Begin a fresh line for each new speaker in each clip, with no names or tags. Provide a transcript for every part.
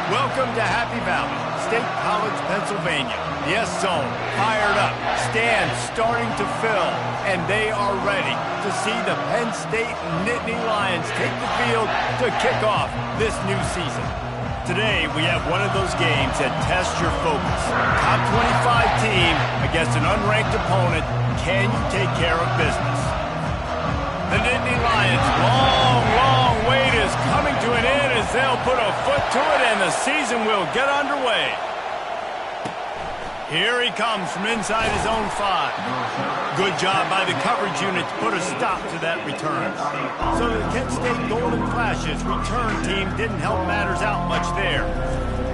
Welcome to Happy Valley, State College, Pennsylvania. The S-Zone, fired up, stands starting to fill, and they are ready to see the Penn State Nittany Lions take the field to kick off this new season. Today, we have one of those games that tests your focus. Top 25 team against an unranked opponent. Can you take care of business? The Nittany Lions' long wait is coming to an end as they'll put a foot to it and the season will get underway. Here he comes from inside his own 5. Good job by the coverage unit to put a stop to that return. So the Kent State Golden Flashes return team didn't help matters out much there.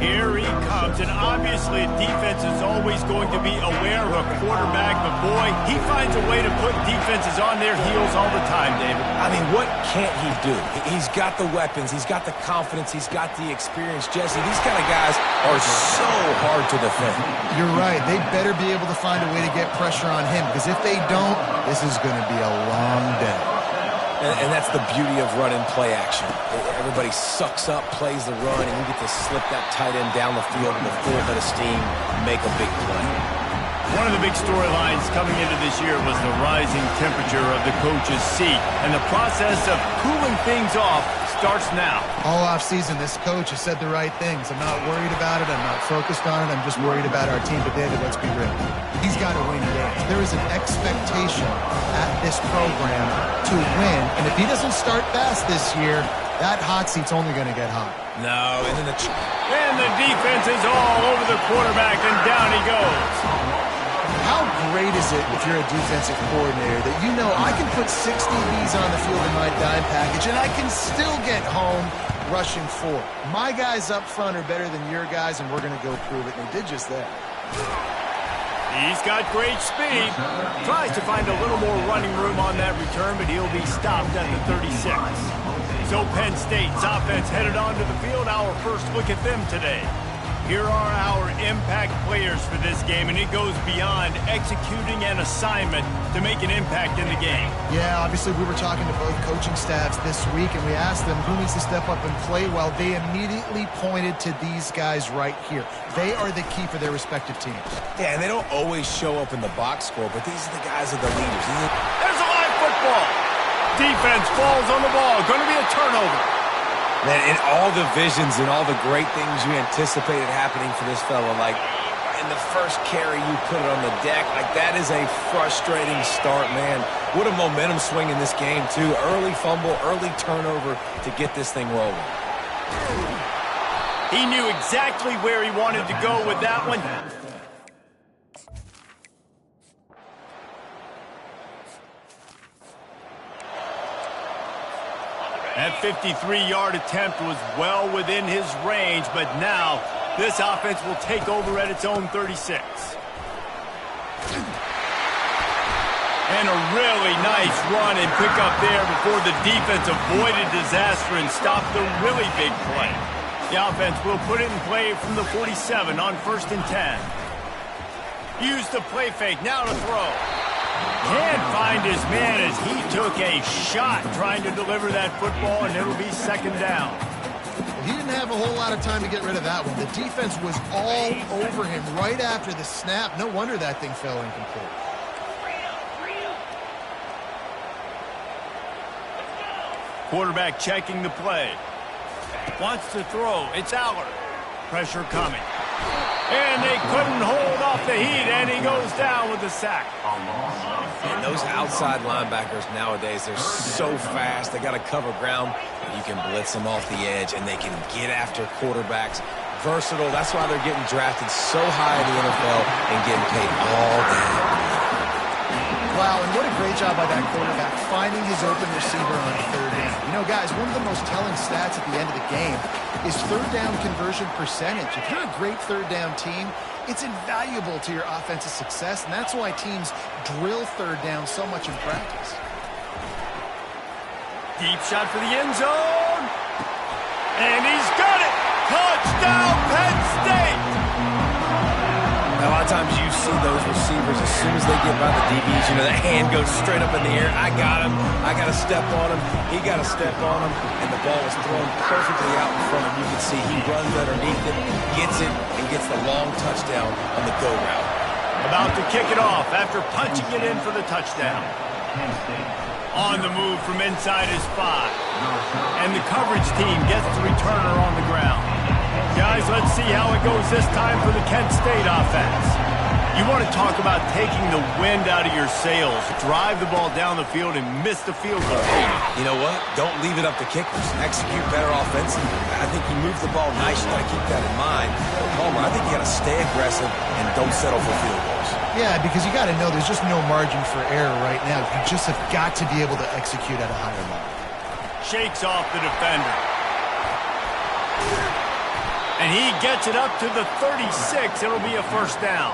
Here he comes, and obviously defense is always going to be aware of a quarterback, but boy, he finds a way to put defenses on their heels all the time, David.
I mean, what can't he do? He's got the weapons, he's got the confidence, he's got the experience. Jesse, these kind of guys are so hard to defend.
You're right. They better be able to find a way to get pressure on him, because if they don't, this is going to be a long day.
And that's the beauty of run and play action. Everybody sucks up, plays the run, and you get to slip that tight end down the field with a full head of steam, make a big play.
One of the big storylines coming into this year was the rising temperature of the coach's seat, and the process of cooling things off starts now.
All offseason, this coach has said the right things. I'm not worried about it. I'm not focused on it. I'm just worried about our team. But, David, let's be real. He's got to win games. There is an expectation at this program to win. And if he doesn't start fast this year, that hot seat's only going to get hot.
No, and then
and the defense is all over the quarterback, and down he goes.
How great is it if you're a defensive coordinator that you know I can put 60 of these on the field in my dime package and I can still get home rushing 4. My guys up front are better than your guys, and we're going to go prove it. And they did just that.
He's got great speed. Tries to find a little more running room on that return, but he'll be stopped at the 36. So Penn State's offense headed onto the field. Our first look at them today. Here are our impact players for this game, and it goes beyond executing an assignment to make an impact in the game.
Yeah, obviously we were talking to both coaching staffs this week, and we asked them who needs to step up and play well. They immediately pointed to these guys right here. They are the key for their respective teams.
yeah, and they don't always show up in the box score, but these are the guys that are the leaders.
There's a live football. Defense falls on the ball. Going to be a turnover.
Man, in all the visions and all the great things you anticipated happening for this fella, like in the first carry you put it on the deck, like that is a frustrating start, man. What a momentum swing in this game, too. Early fumble, early turnover to get this thing rolling.
He knew exactly where he wanted to go with that one. That 53-yard attempt was well within his range, but now this offense will take over at its own 36. And a really nice run and pick up there before the defense avoided disaster and stopped the really big play. The offense will put it in play from the 47 on 1st and 10. Use the play fake, now to throw. Can't find his man as he took a shot trying to deliver that football, and it'll be 2nd down.
He didn't have a whole lot of time to get rid of that one. The defense was all over him right after the snap. No wonder that thing fell incomplete.
Quarterback checking the play. Wants to throw. It's Aller. Pressure coming. And they couldn't hold off the heat, and he goes down with the sack.
And those outside linebackers nowadays, they're so fast. They got to cover ground. You can blitz them off the edge, and they can get after quarterbacks. Versatile. That's why they're getting drafted so high in the NFL and getting paid all day.
Wow, and what a great job by that quarterback finding his open receiver on 3rd down. You know, guys, one of the most telling stats at the end of the game is 3rd down conversion percentage. If you're a great 3rd down team, it's invaluable to your offensive success, and that's why teams drill 3rd down so much in practice.
Deep shot for the end zone. And he's got it. Touchdown, Penn State.
A lot of times you see those receivers, as soon as they get by the DBs, you know, that hand goes straight up in the air. I got him. I got to step on him. He got to step on him. And the ball is thrown perfectly out in front of him. You can see he runs underneath it, gets it, and gets the long touchdown on the go route.
About to kick it off after punching it in for the touchdown. On the move from inside his 5. And the coverage team gets the returner on the ground. Guys, let's see how it goes this time for the Kent State offense. You want to talk about taking the wind out of your sails. Drive the ball down the field and miss the field goal.
You know what? Don't leave it up to kickers. Execute better offensively. I think you move the ball nice. You got to keep that in mind. But Palmer, I think you got to stay aggressive and don't settle for field goals.
Yeah, because you got to know there's just no margin for error right now. You just have got to be able to execute at a higher level.
Shakes off the defender. And he gets it up to the 36. It'll be a first down.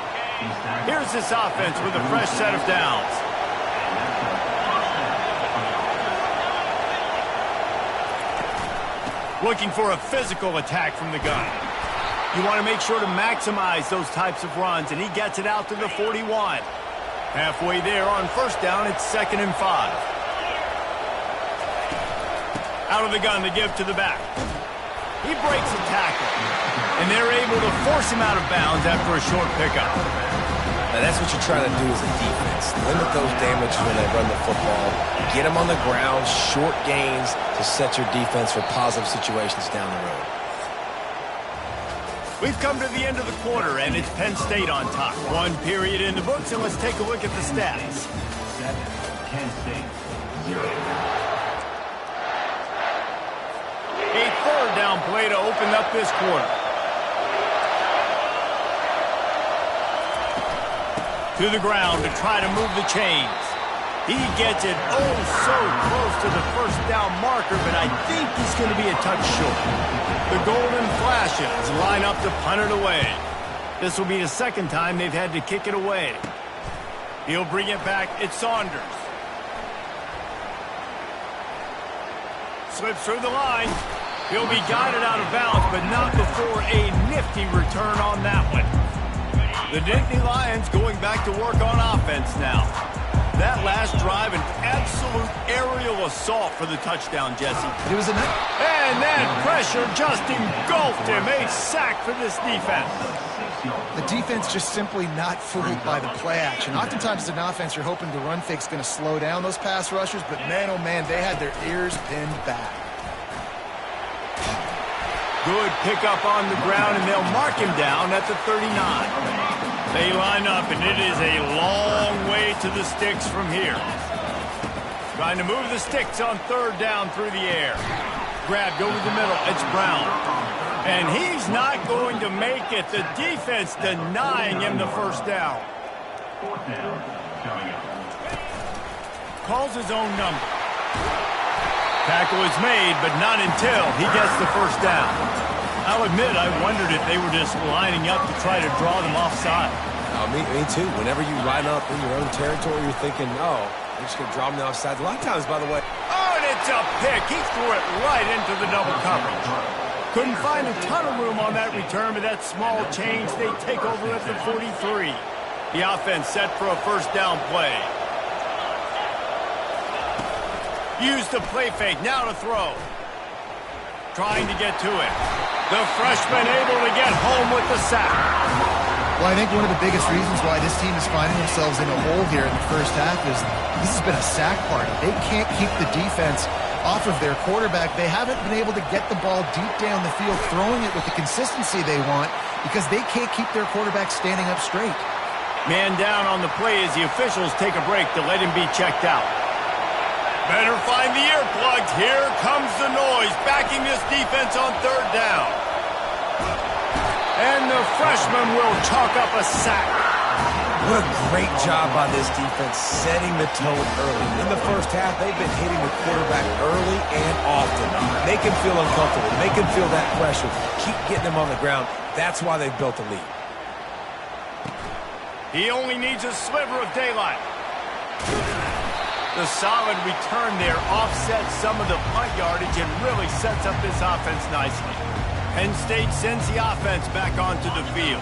Here's this offense with a fresh set of downs. Looking for a physical attack from the gun. You want to make sure to maximize those types of runs, and he gets it out to the 41. Halfway there on first down, it's 2nd and 5. Out of the gun to give to the back. He breaks a tackle, and they're able to force him out of bounds after a short pickup.
Now, that's what you're trying to do as a defense. Limit those damages when they run the football. Get them on the ground, short gains to set your defense for positive situations down the road.
We've come to the end of the quarter, and it's Penn State on top. 1 period in the books, and let's take a look at the stats.
7, Penn State, 0.
A third down play to open up this quarter. To the ground to try to move the chains. He gets it oh so close to the first down marker, but I think he's going to be a touch short. The Golden Flashes line up to punt it away. This will be the second time they've had to kick it away. He'll bring it back. It's Saunders. Slips through the line. He'll be guided out of bounds, but not before a nifty return on that one. The Nittany Lions going back to work on offense now. That last drive, an absolute aerial assault for the touchdown, Jesse.
It was a nice.
And that pressure just engulfed him. A sack for this defense.
The defense just simply not fooled by the play action. Oftentimes as an offense, you're hoping the run fake's going to slow down those pass rushers, but man, oh man, they had their ears pinned back.
Good pickup on the ground, and they'll mark him down at the 39. They line up, and it is a long way to the sticks from here. Trying to move the sticks on third down through the air. Grabbed over the middle. It's Brown. And he's not going to make it. The defense denying him the first down.
4th down, coming up.
Calls his own number. Tackle is made, but not until he gets the first down. I'll admit, I wondered if they were just lining up to try to draw them offside.
Me too. Whenever you line up in your own territory, you're thinking, oh, they're just going to draw them offside. A lot of times, by the way.
Oh, and it's a pick. He threw it right into the double coverage. Couldn't find a ton of room on that return, but that small change, they take over at the 43. The offense set for a first down play. Use the play fake, now to throw. Trying to get to it. The freshman able to get home with the sack.
Well, I think one of the biggest reasons why this team is finding themselves in a hole here in the first half is this has been a sack party. They can't keep the defense off of their quarterback. They haven't been able to get the ball deep down the field, throwing it with the consistency they want because they can't keep their quarterback standing up straight.
Man down on the play as the officials take a break to let him be checked out. Better find the earplugs. Here comes the noise, backing this defense on third down. And the freshman will chalk up a sack.
What a great job by this defense setting the tone early. In the first half, they've been hitting the quarterback early and often. Make him feel uncomfortable. Make him feel that pressure. Keep getting him on the ground. That's why they've built a lead.
He only needs a sliver of daylight. The solid return there offsets some of the punt yardage and really sets up this offense nicely. Penn State sends the offense back onto the field.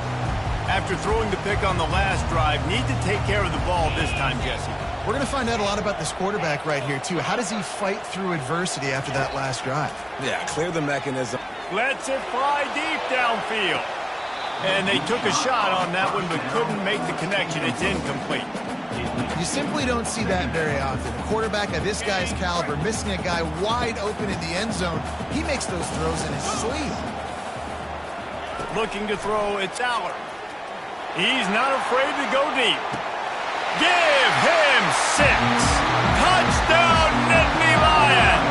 After throwing the pick on the last drive, need to take care of the ball this time, Jesse.
We're going to find out a lot about this quarterback right here, too. How does he fight through adversity after that last drive?
Yeah, clear the mechanism.
Lets it fly deep downfield. And they took a shot on that one, but couldn't make the connection. It's incomplete.
You simply don't see that very often. A quarterback of this guy's caliber missing a guy wide open in the end zone. He makes those throws in his sleep.
Looking to throw, it's Allard. He's not afraid to go deep. Give him 6. Touchdown, Nittany Lions!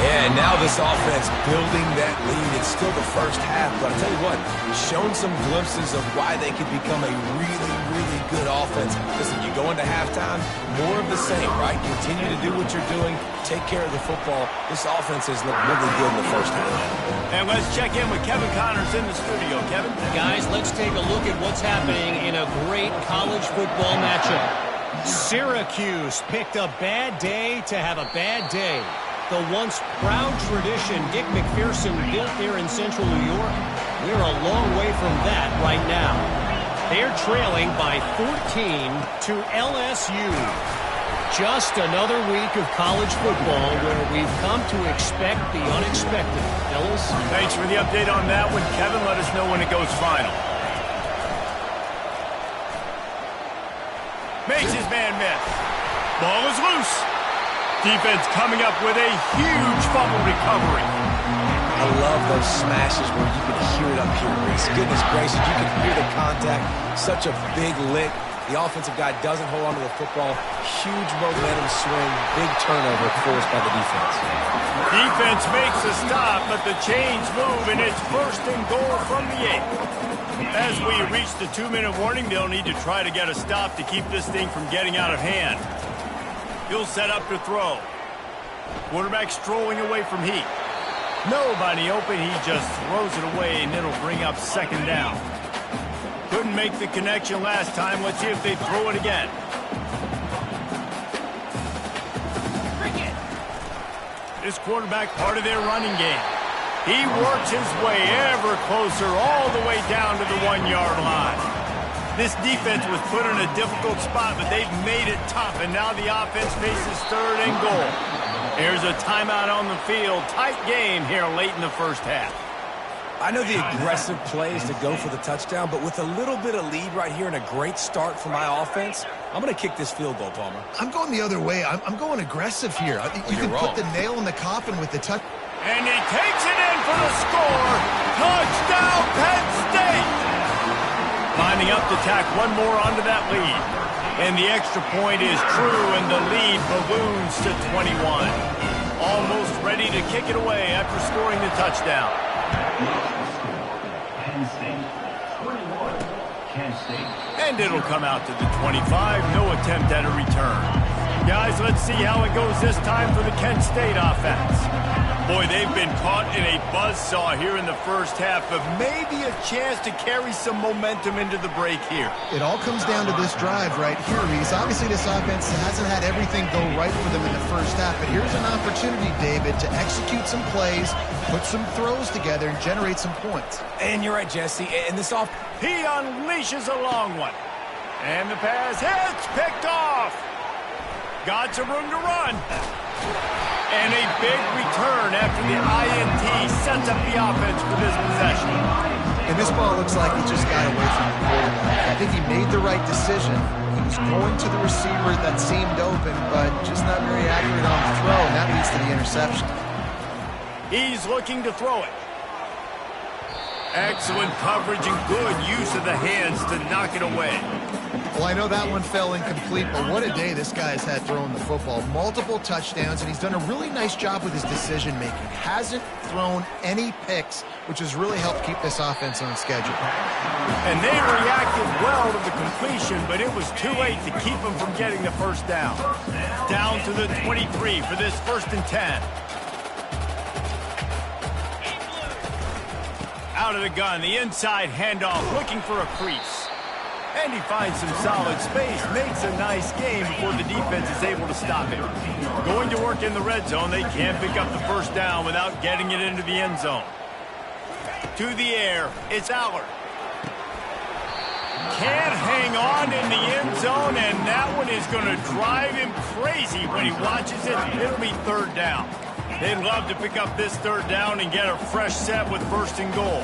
Yeah, now this offense building that lead. It's still the first half, but I'll tell you what, shown some glimpses of why they could become a really, really good offense. Listen, you go into halftime, more of the same, right? Continue to do what you're doing, take care of the football. This offense has looked really good in the first half.
And let's check in with Kevin Connors in the studio. Kevin?
Guys, let's take a look at what's happening in a great college football matchup. Syracuse picked a bad day to have a bad day. The once proud tradition Dick McPherson built there in central New York, we're a long way from that right now. They're trailing by 14 to LSU. Just another week of college football where we've come to expect the unexpected. Ellis?
Thanks for the update on that one, Kevin. Let us know when it goes final. Makes his man miss. Ball is loose. Defense coming up with a huge fumble recovery.
I love those smashes where you can hear it up here, Reese. Goodness gracious, you can hear the contact. Such a big lick. The offensive guy doesn't hold on to the football. Huge momentum swing. Big turnover forced by the defense.
Defense makes a stop, but the chains move, and it's first and goal from the 8. As we reach the 2-minute warning, they'll need to try to get a stop to keep this thing from getting out of hand. He'll set up to throw. Quarterback strolling away from heat. Nobody open. He just throws it away, and it'll bring up second down. Couldn't make the connection last time. Let's see if they throw it again. This quarterback part of their running game. He works his way ever closer all the way down to the 1-yard line. This defense was put in a difficult spot, but they've made it tough, and now the offense faces third and goal. Here's a timeout on the field. Tight game here late in the first half.
I know the aggressive plays to go for the touchdown, but with a little bit of lead right here and a great start for my offense, I'm going to kick this field goal, Palmer.
I'm going the other way. I'm going aggressive here. You can put the nail in the coffin with the touch.
And he takes it in for the score. Touchdown, Penn State! Lining up to tack one more onto that lead. And the extra point is true, and the lead balloons to 21. Almost ready to kick it away after scoring the touchdown.
Penn State 21. Penn State.
And it'll come out to the 25. No attempt at a return. Guys, let's see how it goes this time for the Kent State offense. Boy, they've been caught in a buzzsaw here in the first half, but maybe a chance to carry some momentum into the break here.
It all comes down to this drive right here, Reese. Obviously, this offense hasn't had everything go right for them in the first half, but here's an opportunity, David, to execute some plays, put some throws together, and generate some points.
And you're right, Jesse. And this off.
He unleashes a long one. And the pass hits, picked off. Got some room to run. And a big return after the INT sets up the offense for this possession.
And this ball looks like he just got away from the quarterback. I think he made the right decision. He was going to the receiver that seemed open, but just not very accurate on the throw, and that leads to the interception.
He's looking to throw it. Excellent coverage and good use of the hands to knock it away.
Well, I know that one fell incomplete, but what a day this guy has had throwing the football. Multiple touchdowns, and he's done a really nice job with his decision-making. Hasn't thrown any picks, which has really helped keep this offense on schedule.
And they reacted well to the completion, but it was too late to keep them from getting the first down. Down to the 23 for this 1st and 10. Out of the gun, the inside handoff, looking for a crease. And he finds some solid space, makes a nice game before the defense is able to stop him. Going to work in the red zone, they can't pick up the first down without getting it into the end zone. To the air, it's Allard. can't hang on in the end zone, and that one is going to drive him crazy when he watches it. It'll be third down. They'd love to pick up this third down and get a fresh set with first and goal.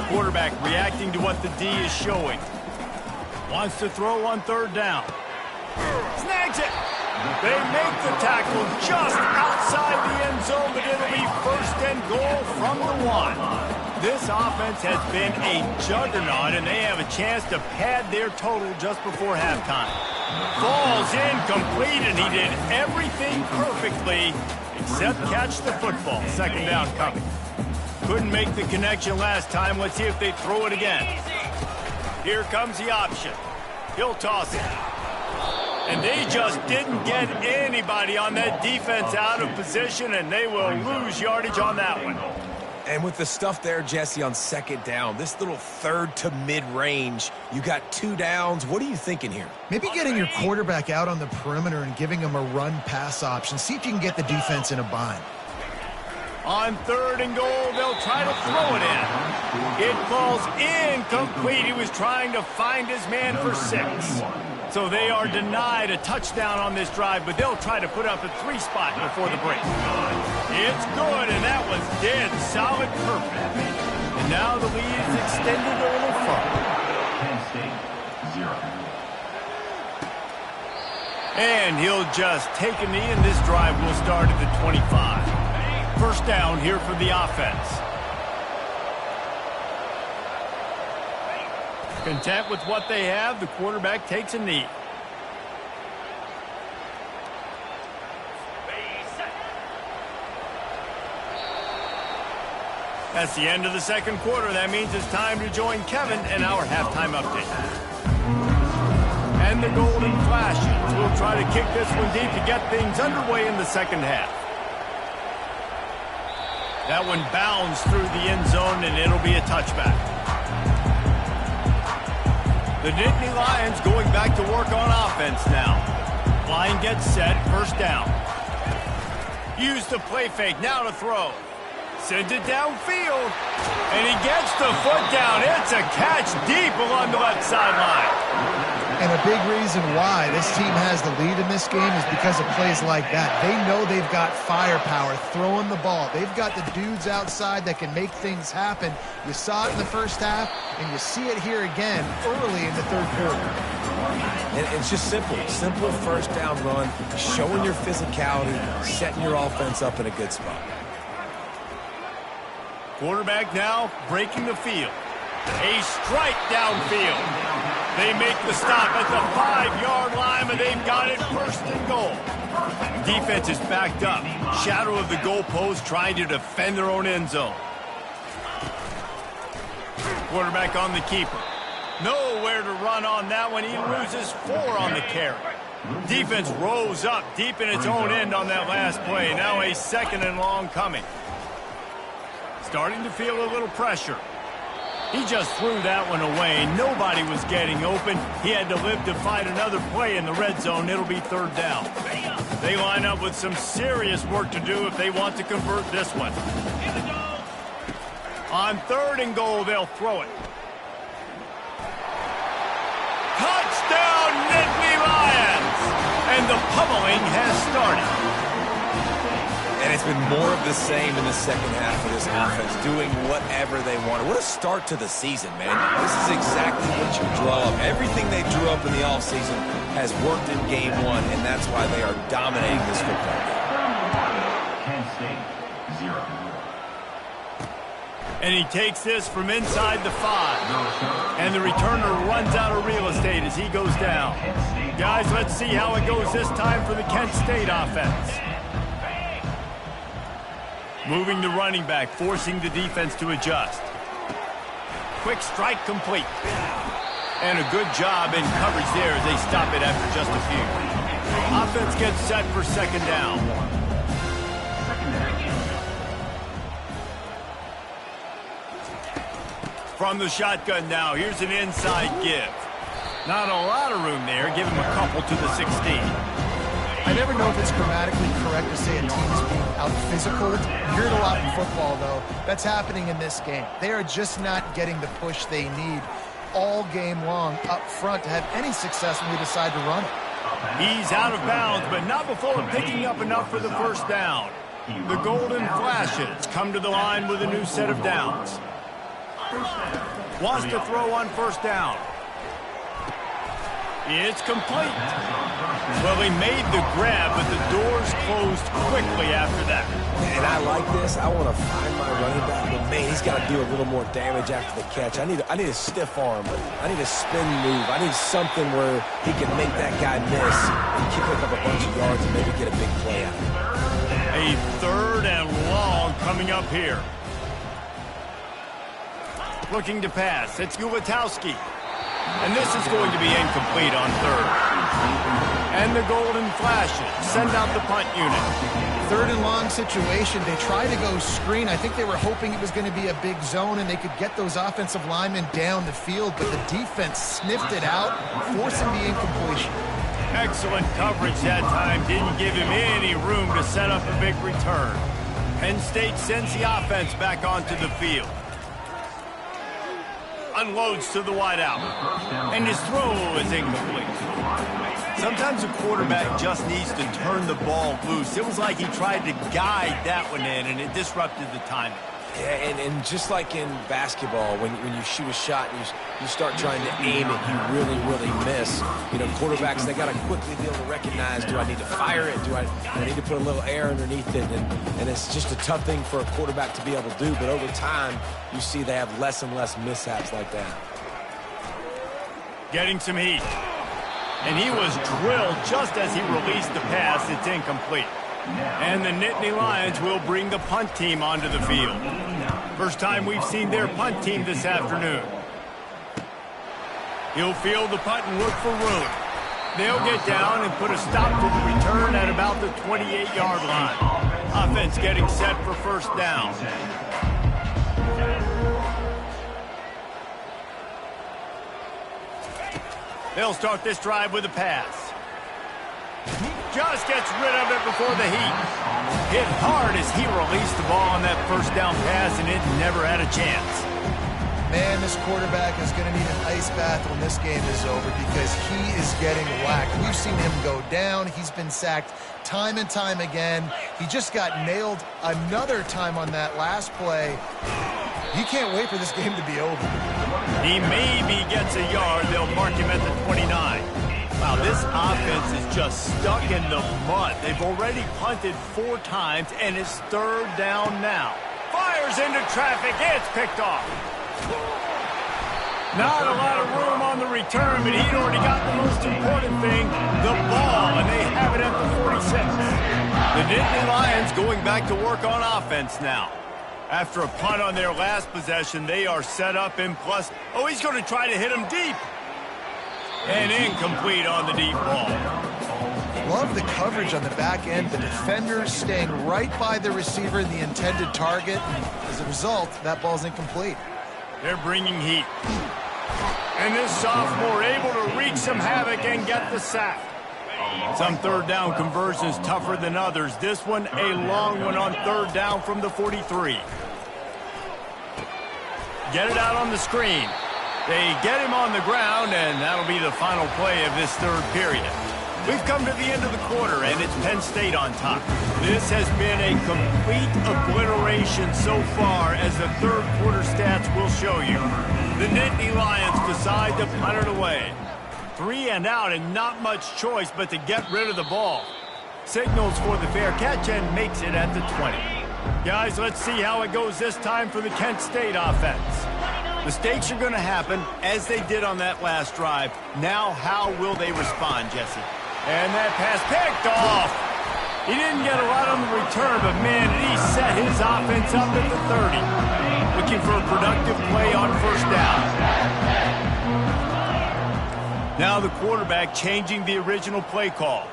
Quarterback reacting to what the D is showing. Wants to throw on third down. Snags it. They make the tackle just outside the end zone, but it'll be first and goal from the 1. This offense has been a juggernaut, and they have a chance to pad their total just before halftime. Falls incomplete, and he did everything perfectly except catch the football. Second down coming. Couldn't make the connection last time. Let's see if they throw it again. Here comes the option. He'll toss it. And they just didn't get anybody on that defense out of position, and they will lose yardage on that one.
And with the stuff there, Jesse, on second down, this little third to mid-range, you got 2 downs. What are you thinking here?
Maybe getting your quarterback out on the perimeter and giving him a run-pass option. See if you can get the defense in a bind.
On third and goal, they'll try to throw it in. It falls incomplete. He was trying to find his man for 6. So they are denied a touchdown on this drive, but they'll try to put up a 3 spot before the break. It's good, and that was dead solid perfect. And now the lead is extended a little further.
Penn State, 0.
And he'll just take a knee, and this drive will start at the 25. First down here for the offense. Content with what they have, the quarterback takes a knee. That's the end of the second quarter. That means it's time to join Kevin in our halftime update. And the golden flashes. We'll try to kick this one deep to get things underway in the second half. That one bounds through the end zone, and it'll be a touchback. The Nittany Lions going back to work on offense now. Line gets set, first down. Use the play fake, now to throw. Sends it downfield, and he gets the foot down. It's a catch deep along the left sideline.
And a big reason why this team has the lead in this game is because of plays like that. They know they've got firepower throwing the ball. They've got the dudes outside that can make things happen. You saw it in the first half, and you see it here again early in the third quarter.
And it's just simple. Simple first down run, showing your physicality, setting your offense up in a good spot.
Quarterback now breaking the field. A strike downfield. They make the stop at the 5-yard line, but they've got it first and goal. Defense is backed up. Shadow of the goalpost trying to defend their own end zone. Quarterback on the keeper. Nowhere to run on that one. He loses 4 on the carry. Defense rose up deep in its own end on that last play. Now a second and long coming. Starting to feel a little pressure. He just threw that one away. Nobody was getting open. He had to live to fight another play in the red zone. It'll be third down. They line up with some serious work to do if they want to convert this one. On third and goal, they'll throw it. Touchdown, Nittany Lions! And the pummeling has started.
And it's been more of the same in the second half of this offense, doing whatever they wanted. What a start to the season, man. This is exactly what you draw up. Everything they drew up in the offseason has worked in game 1, and that's why they are dominating this football game.
Penn State, 0.
And he takes this from inside the 5. And the returner runs out of real estate as he goes down. Guys, let's see how it goes this time for the Kent State offense. Moving the running back, forcing the defense to adjust. Quick strike complete. And a good job in coverage there as they stop it after just a few. Offense gets set for second down. From the shotgun now, here's an inside give. Not a lot of room there. Give him a couple to the 16.
I never know if it's grammatically correct to say a team is being out-physicaled. You hear it a lot in football, though. That's happening in this game. They are just not getting the push they need all game long up front to have any success when we decide to run it.
He's out of bounds, but not before picking up enough for the first down. The Golden Flashes come to the line with a new set of downs. Wants to throw on first down. It's complete. Well, he made the grab, but the doors closed quickly after that.
And I like this. I want to find my running back, but man, he's got to do a little more damage after the catch. I need a stiff arm. I need a spin move. I need something where he can make that guy miss and kick up a bunch of yards and maybe get a big play out.
A third and long coming up here. Looking to pass. It's Ulatowski. And this is going to be incomplete on third. And the Golden Flashes send out the punt unit.
Third and long situation. They try to go screen. I think they were hoping it was going to be a big zone and they could get those offensive linemen down the field, but the defense sniffed it out, forcing the incompletion.
Excellent coverage that time. Didn't give him any room to set up a big return. Penn State sends the offense back onto the field. Unloads to the wideout. And his throw is incomplete. Sometimes a quarterback just needs to turn the ball loose. It was like he tried to guide that one in, and it disrupted the timing.
Yeah, and just like in basketball, when you shoot a shot and you start trying to aim it, you really miss. You know, quarterbacks, they got to quickly be able to recognize, do I need to fire it? Do I need to put a little air underneath it? And it's just a tough thing for a quarterback to be able to do. But over time, you see they have less and less mishaps like that.
Getting some heat. And he was drilled just as he released the pass. It's incomplete. And the Nittany Lions will bring the punt team onto the field. First time we've seen their punt team this afternoon. He'll field the punt and look for room. They'll get down and put a stop to the return at about the 28-yard line. Offense getting set for first down. They'll start this drive with a pass. Just gets rid of it before the heat. Hit hard as he released the ball on that first down pass, and it never had a chance.
Man, this quarterback is going to need an ice bath when this game is over because he is getting whacked. We've seen him go down. He's been sacked time and time again. He just got nailed another time on that last play. He can't wait for this game to be over.
He maybe gets a yard. They'll mark him at the 29. Wow, this offense is just stuck in the mud. They've already punted 4 times, and it's third down now. Fires into traffic. It's picked off. Not a lot of room on the return, but he'd already got the most important thing, the ball, and they have it at the 46. The Nittany Lions going back to work on offense now. After a punt on their last possession, they are set up in plus. Oh, he's going to try to hit him deep. And incomplete on the deep ball.
Love the coverage on the back end. The defenders staying right by the receiver in the intended target. As a result, that ball's incomplete.
They're bringing heat. And this sophomore able to wreak some havoc and get the sack. Some third down conversions tougher than others. This one a long one on third down from the 43. Get it out on the screen. They get him on the ground, and that'll be the final play of this third period. We've come to the end of the quarter, and it's Penn State on top. This has been a complete obliteration so far, as the third quarter stats will show you. The Nittany Lions decide to punt it away. 3 and out, and not much choice but to get rid of the ball. Signals for the fair catch and makes it at the 20. Guys, let's see how it goes this time for the Kent State offense. Mistakes are going to happen, as they did on that last drive. Now, how will they respond, Jesse? And that pass picked off. He didn't get a lot on the return, but, man, he set his offense up at the 30. Looking for a productive play on first down. Now the quarterback changing the original play call.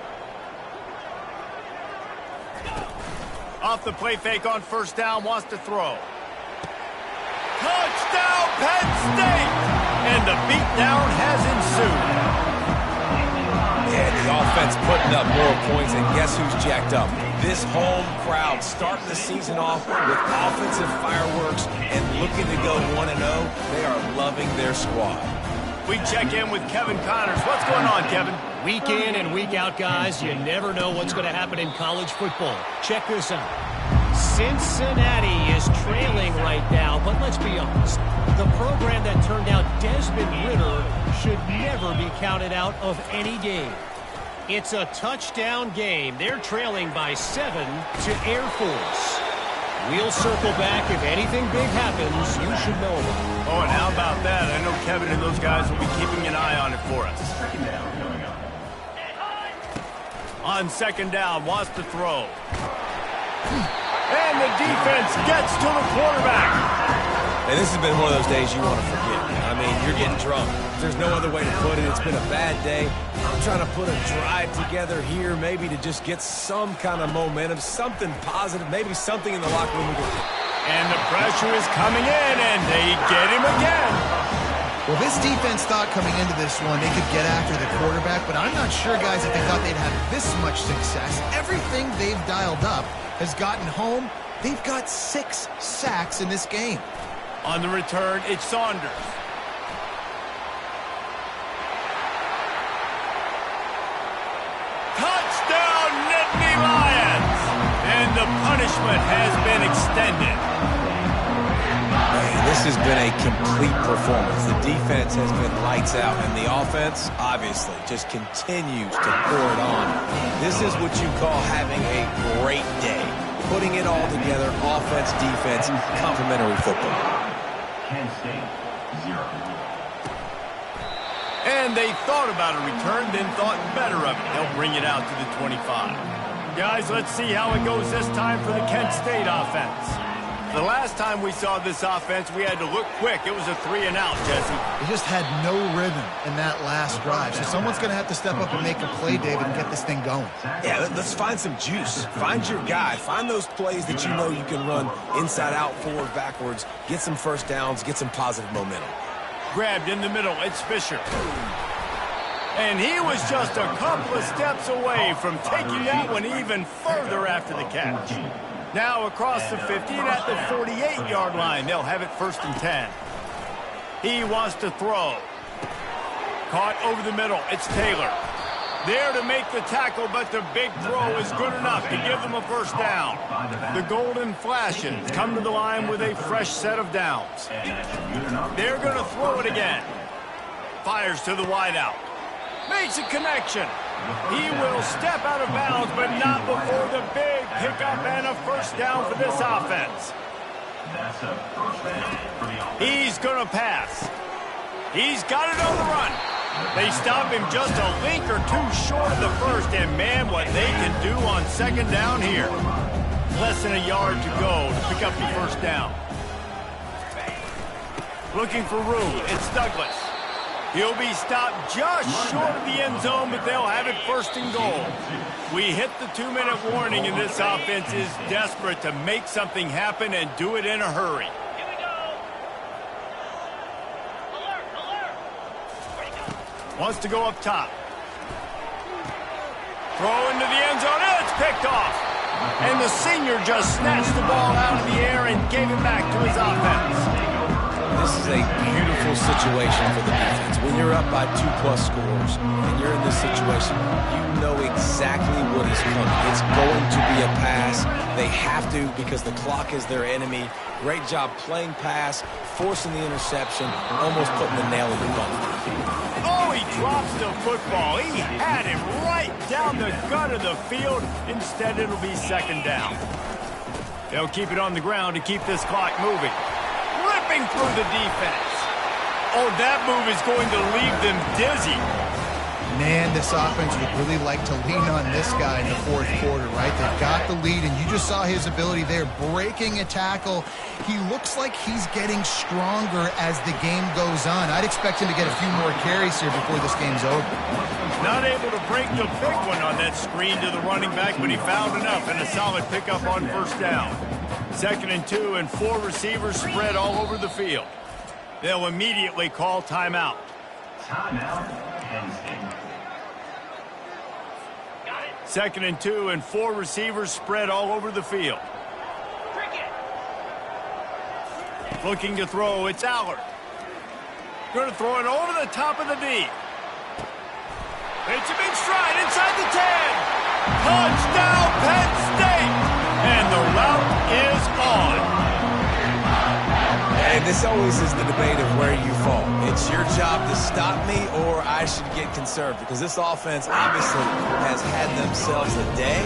Off the play fake on first down, wants to throw. Touchdown, Penn State! And the beatdown has ensued.
Yeah, the offense defense putting up more points, and guess who's jacked up? This home crowd starting the season off with offensive fireworks and looking to go 1-0. They are loving their squad.
We check in with Kevin Connors. What's going on, Kevin?
Week in and week out, guys, you never know what's going to happen in college football. Check this out. Cincinnati is trailing right now, but let's be honest. The program that turned out Desmond Ridder should never be counted out of any game. It's a touchdown game. They're trailing by 7 to Air Force. We'll circle back. If anything big happens, you should know about it.
Oh, and how about that? I know Kevin and those guys will be keeping an eye on it for us. On second down, wants to throw. And the defense gets to the quarterback.
And this has been one of those days you want to forget. I mean, you're getting drunk. There's no other way to put it. It's been a bad day. I'm trying to put a drive together here, maybe to just get some kind of momentum, something positive, maybe something in the locker room.
And the pressure is coming in, and they get him again.
Well, this defense thought coming into this one they could get after the quarterback, but I'm not sure, guys, if they thought they'd have this much success. Everything they've dialed up has gotten home. They've got 6 sacks in this game.
On the return, it's Saunders. Touchdown, Nittany Lions! And the punishment has been extended.
Man, this has been a complete performance. The defense has been lights out, and the offense, obviously, just continues to pour it on. This is what you call having a great day. Putting it all together, offense, defense, complementary football.
Penn State, 0.
And they thought about a return, then thought better of it. They'll bring it out to the 25. Guys, let's see how it goes this time for the Kent State offense. The last time we saw this offense, we had to look quick. It was a 3-and-out, Jesse.
They just had no rhythm in that last drive. So someone's going to have to step up and make a play, David, and get this thing going.
Yeah, let's find some juice. Find your guy. Find those plays that you know you can run inside out, forward, backwards. Get some first downs. Get some positive momentum.
Grabbed in the middle. It's Fisher. And he was just a couple of steps away from taking that one even further after the catch. Now across the 50 and at the 48-yard line, they'll have it 1st and 10. He wants to throw. Caught over the middle. It's Taylor. There to make the tackle, but the big throw is good enough to give them a first down. The Golden Flashes come to the line with a fresh set of downs. They're going to throw it again. Fires to the wideout. Makes a connection. He will step out of bounds, but not before the big pickup and a first down for this offense. He's going to pass. He's got it on the run. They stop him just a link or two short of the first, and man, what they can do on second down here. Less than a yard to go to pick up the first down. Looking for room. It's Douglas. He'll be stopped just short of the end zone, but they'll have it 1st and goal. We hit the 2-minute warning, and this offense is desperate to make something happen and do it in a hurry. Wants to go up top. Throw into the end zone. It's picked off. And the senior just snatched the ball out of the air and gave it back to his offense.
This is a beautiful situation for the defense. When you're up by 2+ scores and you're in this situation, you know exactly what is coming. It's going to be a pass. They have to because the clock is their enemy. Great job playing pass, forcing the interception, and almost putting the nail in the button.
Oh, he drops the football. He had him right down the gut of the field. Instead, it'll be 2nd down. They'll keep it on the ground to keep this clock moving. Ripping through the defense. Oh, that move is going to leave them dizzy.
Man, this offense would really like to lean on this guy in the 4th quarter, right? They've got the lead, and you just saw his ability there, breaking a tackle. He looks like he's getting stronger as the game goes on. I'd expect him to get a few more carries here before this game's over.
Not able to break the big one on that screen to the running back, but he found enough and a solid pickup on 1st down. 2nd and 2, and 4 receivers spread all over the field. They'll immediately call timeout.
Timeout, Penn State.
2nd and 2, and 4 receivers spread all over the field. Looking to throw, it's Allard. Going to throw it over the top of the D. It's a big stride inside the 10. Touchdown, Penn State! And the route is on.
And this always is the debate of where you fall. It's your job to stop me, or I should get conserved, because this offense obviously has had themselves a day,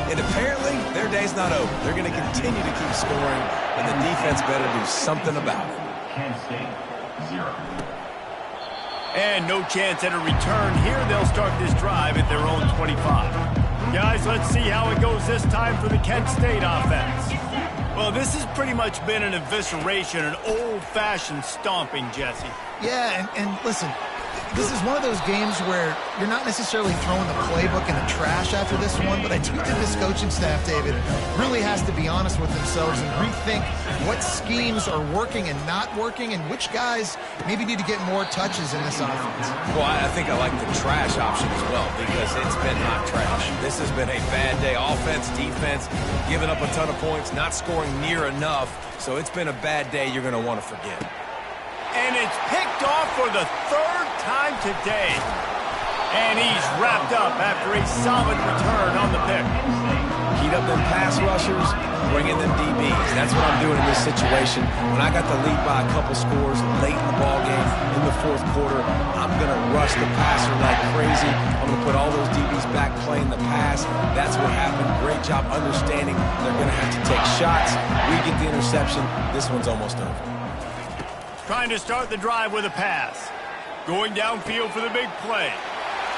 and apparently their day's not over. They're going to continue to keep scoring, and the defense better do something about it.
Penn State, 0.
And no chance at a return here. They'll start this drive at their own 25. Guys, let's see how it goes this time for the Kent State offense. Well, this has pretty much been an evisceration, an old-fashioned stomping, Jesse.
Yeah, and listen, this is one of those games where you're not necessarily throwing the playbook in the trash after this one, but I do think this coaching staff, David, really has to be honest with themselves and rethink what schemes are working and not working, and which guys maybe need to get more touches in this offense.
Well, I think I like the trash option as well, because it's been hot trash. This has been a bad day. Offense, defense, giving up a ton of points, not scoring near enough. So it's been a bad day you're going to want to forget.
And it's picked off for the 3rd time today. And he's wrapped up after a solid return on the pick.
Heat up them pass rushers, bring in them DBs. That's what I'm doing in this situation. When I got the lead by a couple scores late in the ball game in the 4th quarter, I'm going to rush the passer like crazy. I'm going to put all those DBs back playing the pass. That's what happened. Great job understanding they're going to have to take shots. We get the interception. This one's almost over.
Trying to start the drive with a pass. Going downfield for the big play.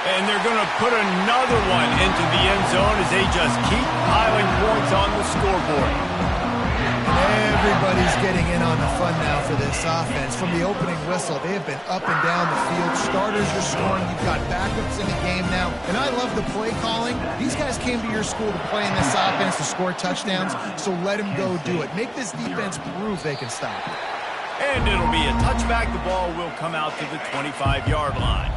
And they're going to put another one into the end zone as they just keep piling points on the scoreboard.
Everybody's getting in on the fun now for this offense. From the opening whistle, they have been up and down the field. Starters are scoring. You've got backups in the game now. And I love the play calling. These guys came to your school to play in this offense to score touchdowns, so let them go do it. Make this defense prove they can stop it.
And it'll be a touchback. The ball will come out to the 25-yard line.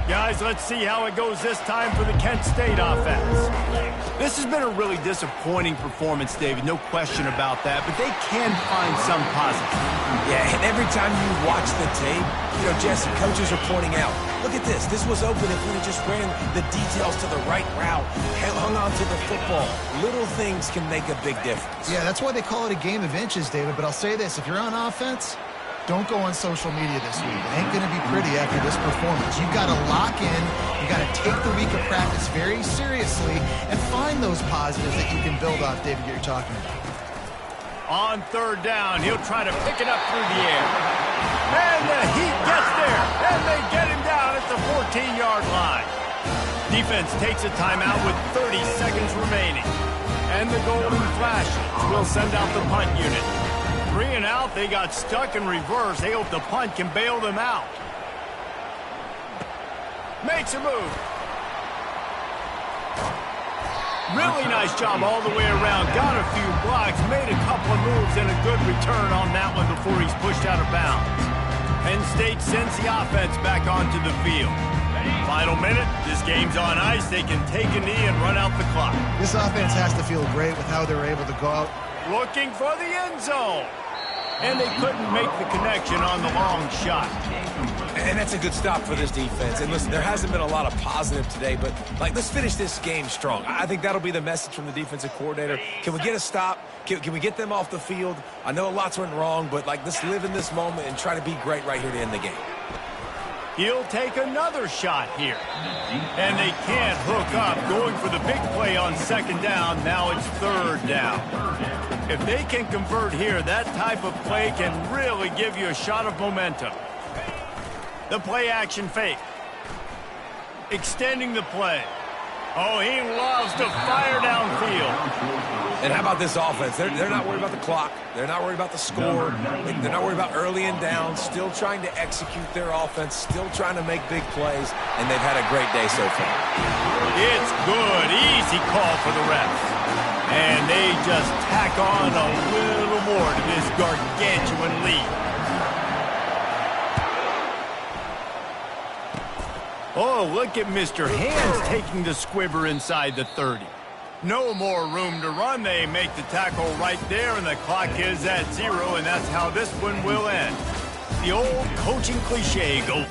Guys, let's see how it goes this time for the Kent State offense. This has been a really disappointing performance, David, no question about that, but they can find some positive.
Yeah, and every time you watch the tape, Jesse, coaches are pointing out, look at this. This was open if we had just ran the details to the right route, hung on to the football. Little things can make a big difference.
Yeah, that's why they call it a game of inches, David, but I'll say this. If you're on offense, don't go on social media this week. It ain't going to be pretty after this performance. You've got to lock in. You've got to take the week of practice very seriously and find those positives that you can build off, David, you're talking about.
On 3rd down, he'll try to pick it up through the air. And the Heat gets there, and they get him down at the 14-yard line. Defense takes a timeout with 30 seconds remaining. And the golden flashes will send out the punt unit. 3 and out, they got stuck in reverse. They hope the punt can bail them out. Makes a move. Really nice job all the way around. Got a few blocks, made a couple of moves, and a good return on that one before he's pushed out of bounds. Penn State sends the offense back onto the field. Final minute, this game's on ice. They can take a knee and run out the clock.
This offense has to feel great with how they're able to go out.
Looking for the end zone. And they couldn't make the connection on the long shot.
And that's a good stop for this defense. And listen, there hasn't been a lot of positive today, but let's finish this game strong. I think that'll be the message from the defensive coordinator. Can we get a stop? Can we get them off the field? I know lots went wrong, but let's live in this moment and try to be great right here to end the game.
He'll take another shot here. And they can't hook up. Going for the big play on 2nd down. Now it's 3rd down. If they can convert here, that type of play can really give you a shot of momentum. The play action fake. Extending the play. Oh, he loves to fire downfield.
And how about this offense? They're not worried about the clock. They're not worried about the score. They're not worried about early and down. Still trying to execute their offense. Still trying to make big plays. And they've had a great day so far.
It's good. Easy call for the refs. And they just tack on a little more to this gargantuan lead. Oh, look at Mr. Hands taking the squibber inside the 30. No more room to run. They make the tackle right there, and the clock is at 0, and that's how this one will end. The old coaching cliche, go